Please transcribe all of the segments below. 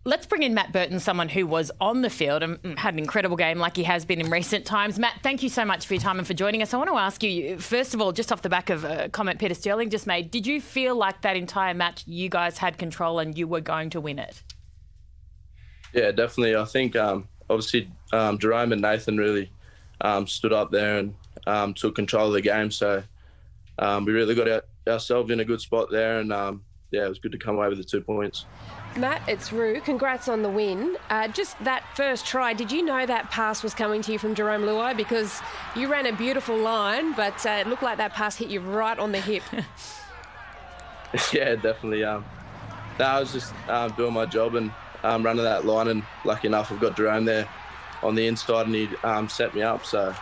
Let's bring in Matt Burton, someone who was on the field and had an incredible game like he has been in recent times. Matt, thank you so much for your time and for joining us. I want to ask you, first of all, just off the back of a comment Peter Sterling just made, did you feel like that entire match you guys had control and you were going to win it? Yeah, definitely. I think obviously Jerome and Nathan really stood up there and took control of the game. So we really got ourselves in a good spot there, and it was good to come away with the 2 points. Matt, it's Roo. Congrats on the win. Just that first try, did you know that pass was coming to you from Jerome Luai? Because you ran a beautiful line, but it looked like that pass hit you right on the hip. Yeah, definitely. I was just doing my job and running that line, and lucky enough I've got Jerome there on the inside, and he set me up. So,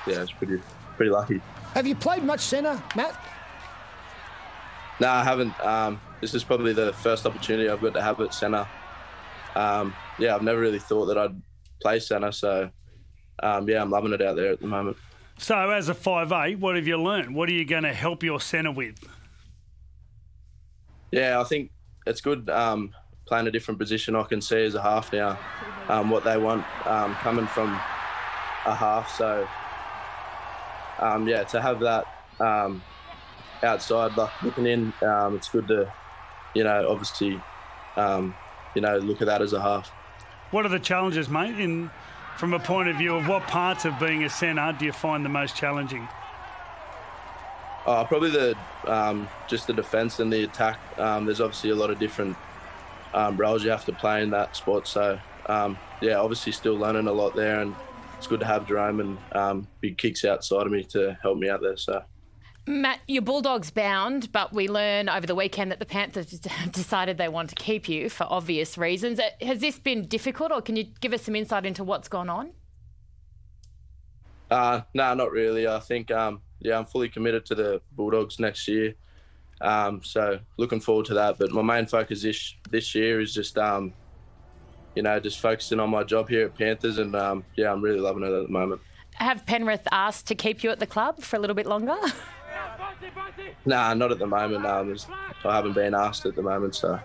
yeah, it's pretty lucky. Have you played much centre, Matt? No, I haven't. This is probably the first opportunity I've got to have at centre. I've never really thought that I'd play centre, so I'm loving it out there at the moment. So as a 5'8", what have you learned? What are you going to help your centre with? Yeah, I think it's good playing a different position. I can see as a half now what they want coming from a half. So, to have that outside, like looking in, it's good to, obviously, look at that as a half. What are the challenges, mate, from a point of view of what parts of being a centre do you find the most challenging? Probably just the defence and the attack. There's obviously a lot of different roles you have to play in that spot. So, obviously still learning a lot there, and it's good to have Jerome and big kicks outside of me to help me out there. So. Matt, your Bulldogs bound, but we learn over the weekend that the Panthers decided they want to keep you for obvious reasons. Has this been difficult, or can you give us some insight into what's gone on? No, not really. I think, I'm fully committed to the Bulldogs next year. So looking forward to that. But my main focus this year is just, just focusing on my job here at Panthers, and I'm really loving it at the moment. Have Penrith asked to keep you at the club for a little bit longer? Nah, not at the moment. I haven't been asked at the moment, so.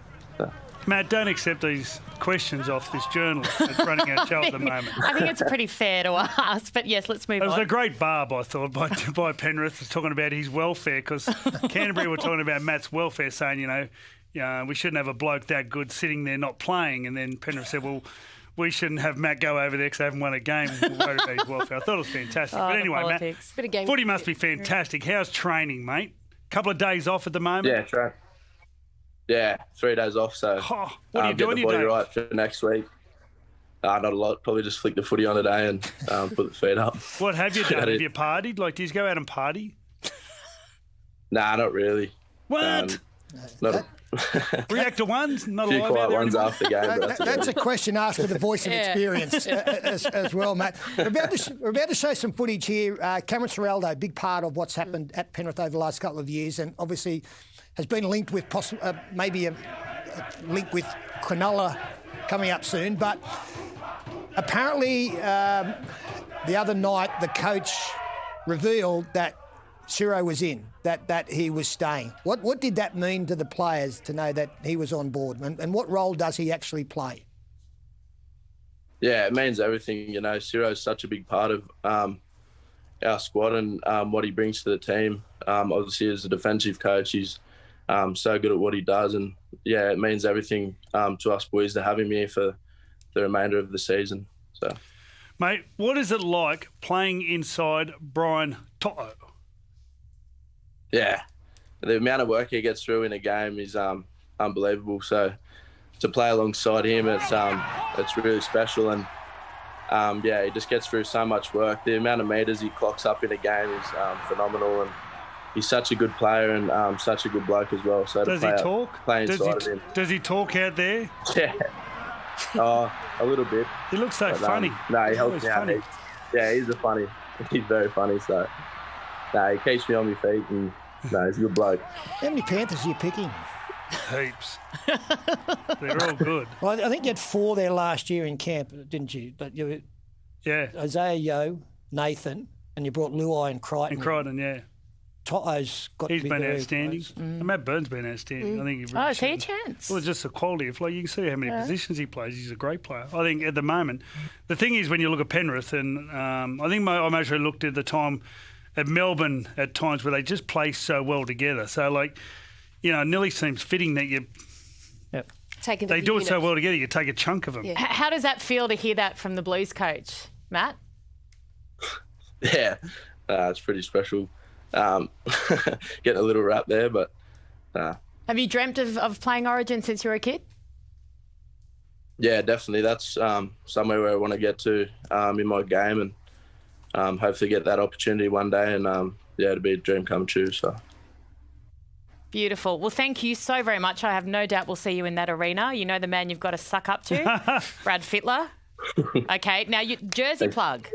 Matt, don't accept these questions off this journalist that's running our show at the moment. I think it's pretty fair to ask, but yes, let's move on. It was a great barb, I thought, by Penrith, talking about his welfare, because Canterbury were talking about Matt's welfare, saying, we shouldn't have a bloke that good sitting there not playing, and then Penrith said, well, we shouldn't have Matt go over there because they haven't won a game. We're worried about his welfare. I thought it was fantastic. But anyway, Matt, footy must be fantastic. How's training, mate? Couple of days off at the moment? Yeah, sure. Yeah, 3 days off. So what are you doing? Get the body right for next week. Not a lot. Probably just flick the footy on today and put the feet up. What have you done? Have you partied? Like, do you go out and party? Nah, not really. What? Reactor ones? Not a few alive quiet out ones there after the game. That's a question asked with a voice of experience as well, Matt. We're about to show some footage here. Cameron Ciraldo, big part of what's happened at Penrith over the last couple of years, and obviously has been linked with maybe a link with Cronulla coming up soon. But apparently the other night the coach revealed that Ciro was in, that he was staying. What did that mean to the players to know that he was on board, and what role does he actually play? Yeah, it means everything. Ciro's such a big part of our squad and what he brings to the team. Obviously, as a defensive coach, he's so good at what he does, and it means everything to us boys to have him here for the remainder of the season. So, mate, what is it like playing inside Brian To'o? Yeah, the amount of work he gets through in a game is unbelievable. So to play alongside him, it's really special, and he just gets through so much work. The amount of metres he clocks up in a game is phenomenal, and he's such a good player and such a good bloke as well. So does he talk? Play inside of him. Does he talk out there? Yeah, a little bit. He looks so funny. No, he helps me out. He's very funny. So he keeps me on my feet, and he's a good bloke. How many Panthers are you picking? Heaps. They're all good. Well, I think you had 4 there last year in camp, didn't you? But yeah, Isaiah Yeo, Nathan, and you brought Luai and Crichton. And Crichton, yeah. Toto's got He's to be been very outstanding. close. And Matt Burton's been outstanding. I think he Oh, really is he a should. chance? Well, it's just the quality of play. You can see how many positions he plays. He's a great player. I think at the moment, the thing is when you look at Penrith, and I think I mostly looked at the time at Melbourne at times where they just play so well together. So, like, you know, it nearly seems fitting that they do it so well together, you take a chunk of them. Yeah. How does that feel to hear that from the Blues coach, Matt? Yeah, it's pretty special. Getting a little rap there, but Have you dreamt of playing Origin since you were a kid? yeah, definitely. That's somewhere where I want to get to in my game, and hopefully get that opportunity one day. And yeah, it'll be a dream come true. So. Beautiful. Well, thank you so very much. I have no doubt we'll see you in that arena. You know the man you've got to suck up to, Brad Fittler. Okay, now your jersey plug.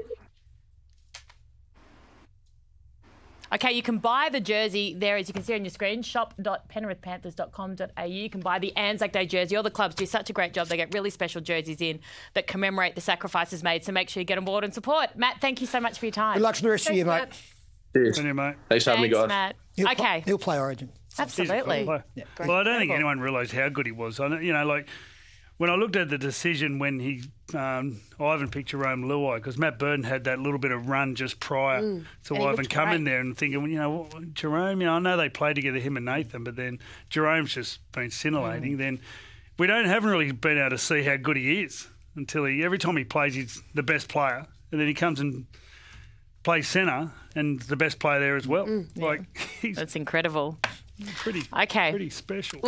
Okay, you can buy the jersey there, as you can see on your screen, shop.penrithpanthers.com.au. You can buy the Anzac Day jersey. All the clubs do such a great job. They get really special jerseys in that commemorate the sacrifices made. So make sure you get on board and support. Matt, thank you so much for your time. Good luck for the rest of the year, mate. Cheers. Anyway, mate. Thanks for having me, guys. Matt. He'll Okay, he'll play Origin. He's a absolutely. great player. Well, I don't think anyone realised how good he was. You know, like when I looked at the decision when Ivan picked Jerome Luai, because Matt Burton had that little bit of run just prior to he Ivan looked coming great. there and thinking, well, you know, Jerome, you know, I know they played together, him and Nathan, but then Jerome's just been scintillating. Then we haven't really been able to see how good he is until every time he plays, he's the best player, and then he comes and plays centre and the best player there as well. Like he's That's incredible. pretty Okay. pretty special.